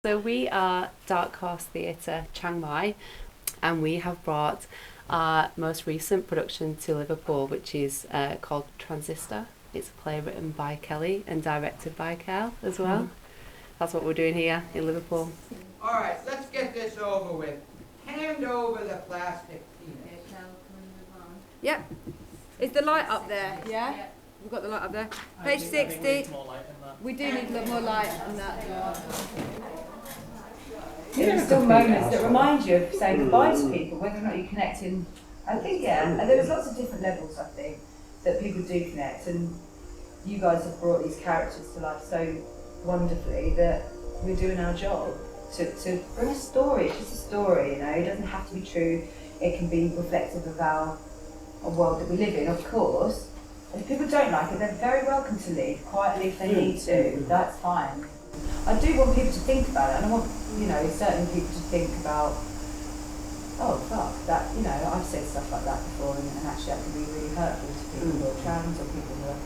So we are Dark Horse Theatre Chiang Mai, and we have brought our most recent production to Liverpool, which is called Transistor. It's a play written by Kelly and directed by Cal as well. That's what we're doing here in Liverpool. All right, let's get this over with. Hand over the plastic peanut. Yep. Is the light up there? Yeah? We've got the light up there. Page 60. We do need a little more light on that. There are still moments that remind you of saying goodbye to people, whether or not you're connecting. I think, and there's lots of different levels, I think, that people do connect, and you guys have brought these characters to life so wonderfully that we're doing our job to bring a story. It's just a story, you know, it doesn't have to be true, it can be reflective of our world that we live in, of course. If people don't like it, they're very welcome to leave, quietly if they need to, that's fine. I do want people to think about it, and I want, you know, certain people to think about, oh fuck, that, you know, I've said stuff like that before, and actually that can be really hurtful to people who are trans or people who are,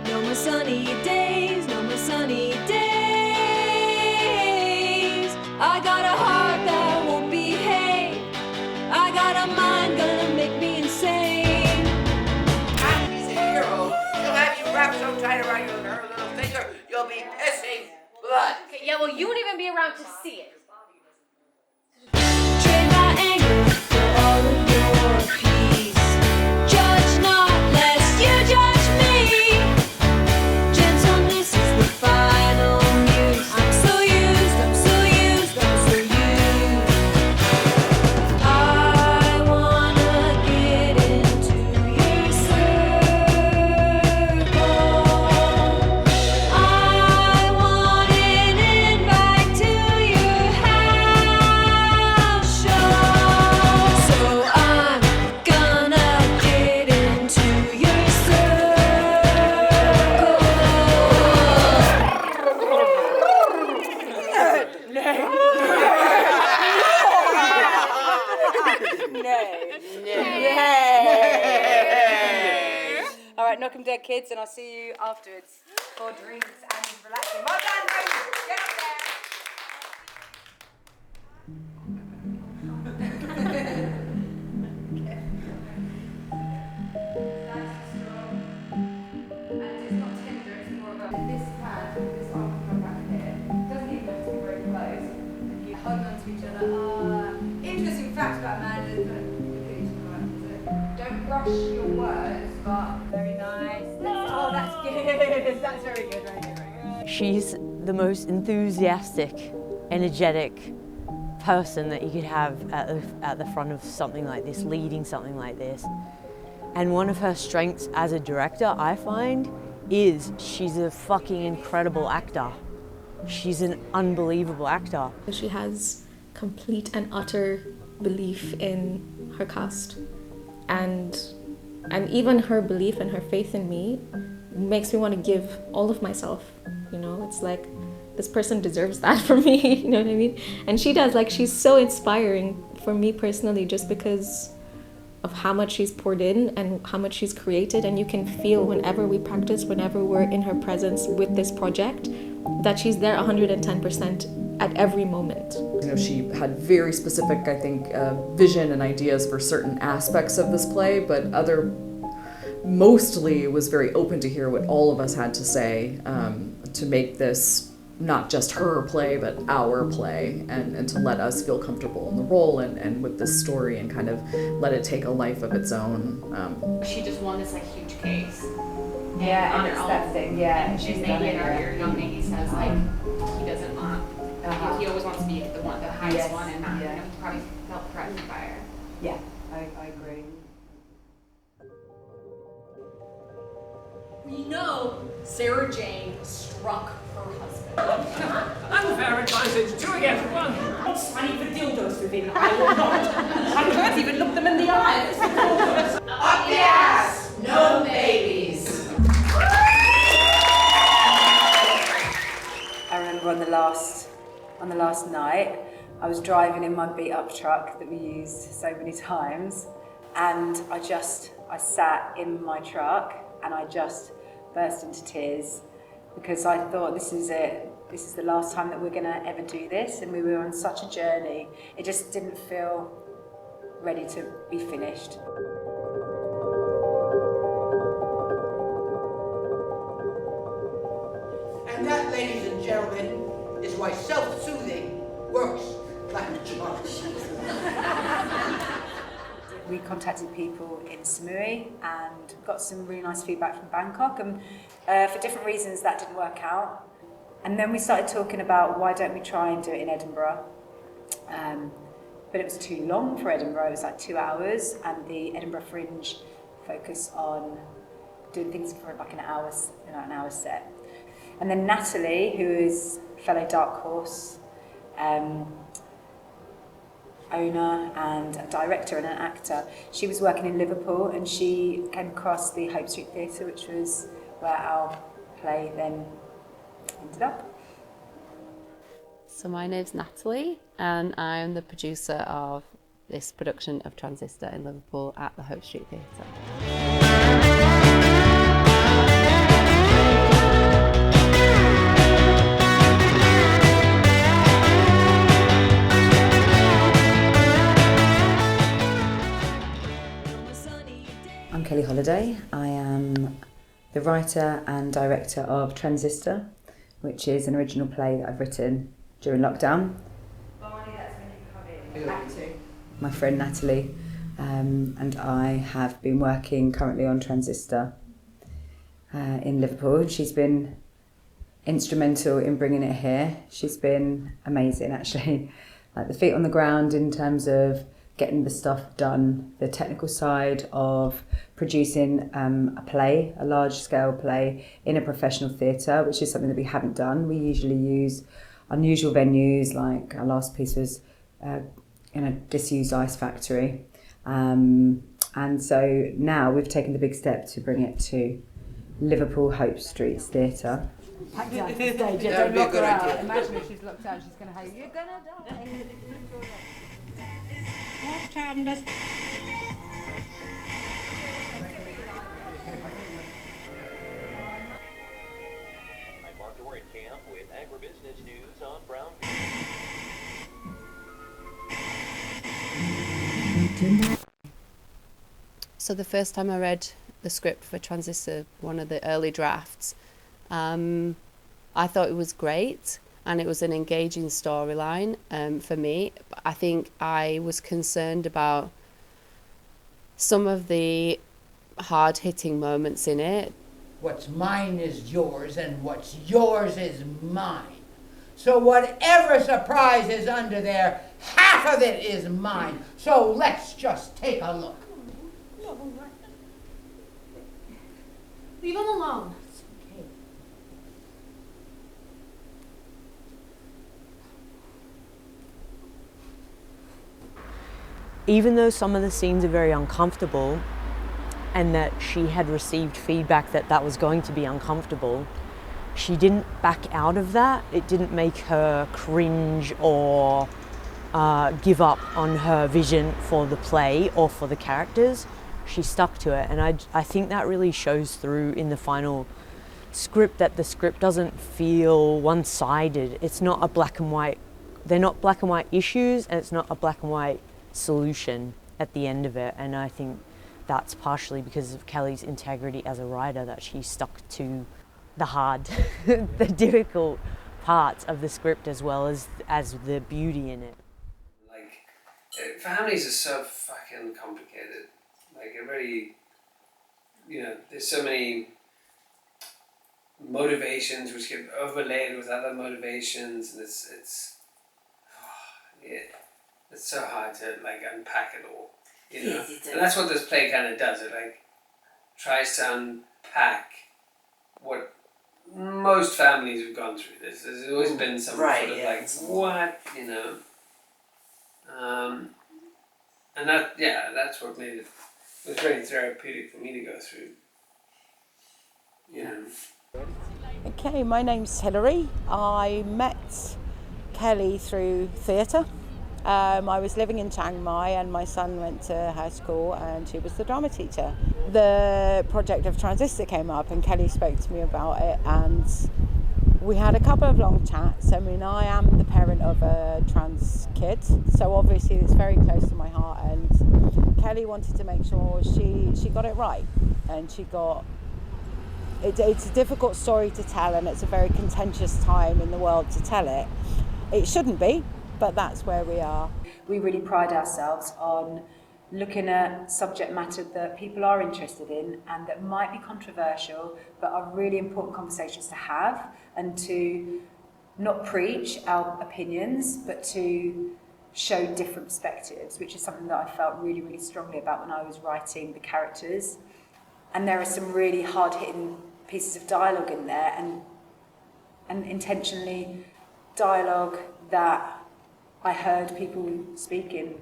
No more sunny days, no more sunny days. I got a heart that won't behave. I got a mind gonna make me insane. After he's a hero, he'll have you wrapped so tight around your little finger, you'll be pissing blood. Okay, yeah, well, you won't even be around to see it. Trade my anger for all of your peace. Judge not lest you judge me. Gentleness is the final use. I'm so used, I'm so used, I'm so used. I wanna get into your circle. I want an invite to your house show. So I'm gonna get into your All right, knock 'em dead, kids, and I'll see you afterwards for drinks and relaxing. Well done, ladies. Get up there. This hand, this arm can come back here. Doesn't even have to be very close. If you hold on to each other. Interesting fact about man is that we do each other right, is it? Don't rush your words, but very nice. Oh, that's good. That's very good, very good, very good. She's the most enthusiastic, energetic person that you could have at the front of something like this, leading something like this. And one of her strengths as a director, I find, is she's a fucking incredible actor. She's an unbelievable actor. She has complete and utter belief in her cast, and even her belief and her faith in me makes me want to give all of myself. You know, it's like this person deserves that from me. You know what I mean? And she does. Like, she's so inspiring for me personally, just because of how much she's poured in and how much she's created. And you can feel whenever we practice, whenever we're in her presence with this project, that she's there 110% at every moment. You know, she had very specific, I think, vision and ideas for certain aspects of this play, but mostly was very open to hear what all of us had to say, to make this not just her play, but our play, and to let us feel comfortable in the role and with this story, and kind of let it take a life of its own. She just won this like huge case. yeah, on and her it's own. that thing, yeah. And she's maybe done in it, our yeah. young he says like he doesn't want. He always wants to be the highest Yes, one, and not. yeah. You know, he probably felt threatened by her. Yeah, I agree. We know Sarah Jane struck her husband. Unfair advantage to everyone. Not signing for dildos within I will not. I can't even look them in the eyes. Up the ass, no babies. I remember on the last night, I was driving in my beat up truck that we used so many times, and I sat in my truck and I just burst into tears because I thought this is it. This is the last time that we're going to ever do this, and we were on such a journey. It just didn't feel ready to be finished. And that, ladies and gentlemen, is why self-soothing works like a charm. We contacted people in Samui and got some really nice feedback from Bangkok, and for different reasons that didn't work out. And then we started talking about why don't we try and do it in Edinburgh. But it was too long for Edinburgh, it was like 2 hours, and the Edinburgh Fringe focus on doing things for like an hour set. And then Natalie, who is fellow Dark Horse owner and a director and an actor, she was working in Liverpool, and she came across the Hope Street Theatre, which was where our play then ended up. So my name's Natalie, and I'm the producer of this production of Transistor in Liverpool at the Hope Street Theatre. I'm Kelly Holliday. I am the writer and director of Transistor, which is an original play that I've written during lockdown. Barney, that's when you come in. Act 2. My friend Natalie and I have been working currently on Transistor in Liverpool. She's been instrumental in bringing it here. She's been amazing, actually. Like the feet on the ground in terms of getting the stuff done, the technical side of producing a play, a large-scale play in a professional theatre, which is something that we haven't done. We usually use unusual venues, like our last piece was in a disused ice factory. And so now we've taken the big step to bring it to Liverpool Hope Street Theatre. Packed down to the stage, That'd don't be a lock good her out. idea. Imagine if she's locked out, she's going to hate you. You're going to die. I'm Mark Camp with Agribusiness News on Brown. So the first time I read the script for Transistor, one of the early drafts, I thought it was great, and it was an engaging storyline for me. I think I was concerned about some of the hard-hitting moments in it. What's mine is yours, and what's yours is mine. So whatever surprise is under there, half of it is mine. So let's just take a look. Leave him alone. Even though some of the scenes are very uncomfortable, and that she had received feedback that that was going to be uncomfortable, she didn't back out of that. It didn't make her cringe or give up on her vision for the play or for the characters. She stuck to it, and I think that really shows through in the final script, that the script doesn't feel one-sided. It's not a black and white, they're not black and white issues, and it's not a black and white solution at the end of it. And I think that's partially because of Kelly's integrity as a writer, that she stuck to the hard, the difficult parts of the script as well as the beauty in it. Like, families are so fucking complicated. Like, it really, there's so many motivations which get overlaid with other motivations, and it's so hard to unpack it all, And that's what this play kind of does. It tries to unpack what most families have gone through. There's always been some sort of what, and that's what made it. It was very therapeutic for me to go through. Okay, my name's Hilary. I met Kelly through theatre. I was living in Chiang Mai, and my son went to high school, and she was the drama teacher. the project of Transistor came up and Kelly spoke to me about it, and we had a couple of long chats. I mean, I am the parent of a trans kid, so obviously it's very close to my heart, and Kelly wanted to make sure she got it right, and she got it's a difficult story to tell, and it's a very contentious time in the world to tell it. It shouldn't be, but that's where we are. We really pride ourselves on looking at subject matter that people are interested in and that might be controversial, but are really important conversations to have, and to not preach our opinions, but to show different perspectives, which is something that I felt really, really strongly about when I was writing the characters. And there are some really hard-hitting pieces of dialogue in there, and intentionally dialogue that I heard people speak in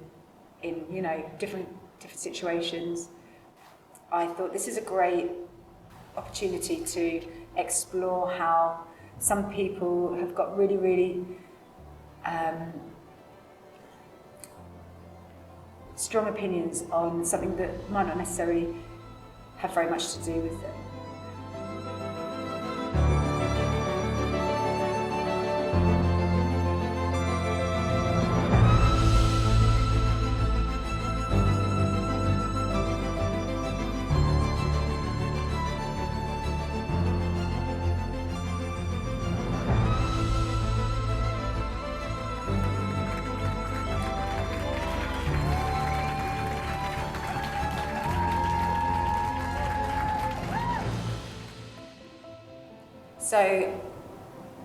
different situations. I thought this is a great opportunity to explore how some people have got really, really strong opinions on something that might not necessarily have very much to do with them. So,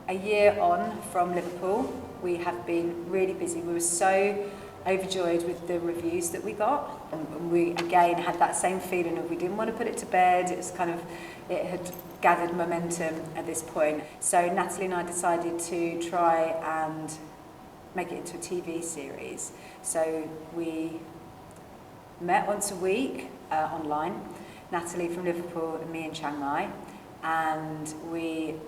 a year on from Liverpool, we have been really busy. We were so overjoyed with the reviews that we got, and we again had that same feeling of we didn't want to put it to bed. It had gathered momentum at this point. So Natalie and I decided to try and make it into a TV series. So we met once a week online, Natalie from Liverpool and me in Chiang Mai. And we've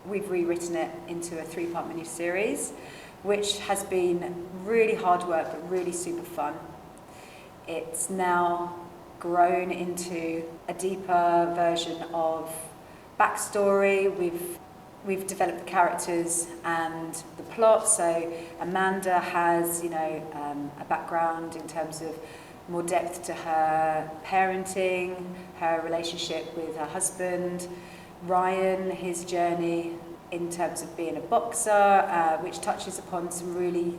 rewritten it into a 3-part mini-series, which has been really hard work, but really super fun. It's now grown into a deeper version of backstory. We've developed the characters and the plot. So Amanda has, a background in terms of more depth to her parenting, her relationship with her husband. Ryan, his journey in terms of being a boxer, which touches upon some really,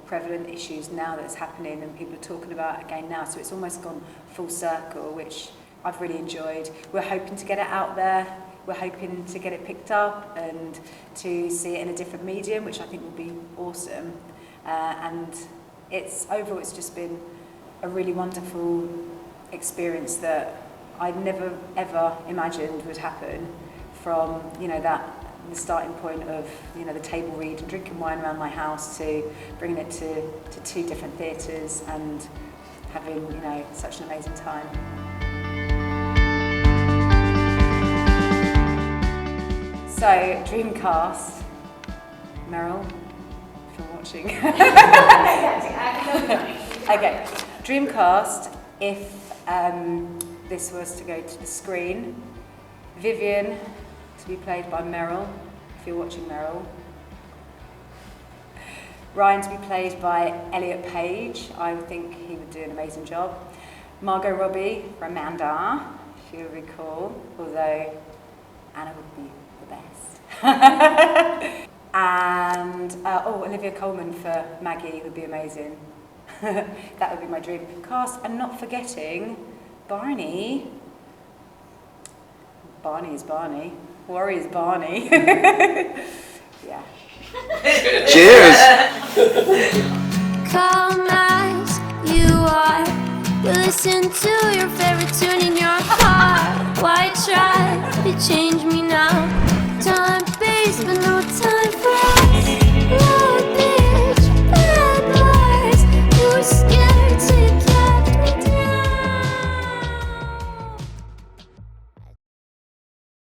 prevalent issues now that's happening and people are talking about again now. So it's almost gone full circle, which I've really enjoyed. We're hoping to get it out there. We're hoping to get it picked up and to see it in a different medium, which I think will be awesome. And overall it's just been a really wonderful experience that I'd never ever imagined would happen, from the starting point of the table read and drinking wine around my house to bringing it to 2 different theatres and having such an amazing time. So Dreamcast, Meryl, if you're watching. Okay, Dreamcast, if this was to go to the screen, Vivian to be played by Meryl, if you're watching Meryl. Ryan to be played by Elliot Page, I would think he would do an amazing job. Margot Robbie for Amanda, she would be cool, although Anna would be the best. And Olivia Colman for Maggie would be amazing. That would be my dream cast. And not forgetting Barney. Barney is Barney. Worry is Barney. Yeah. Cheers! Calm as you are, you listen to your favorite tune in your car. Why try to change me now? Time, base, but no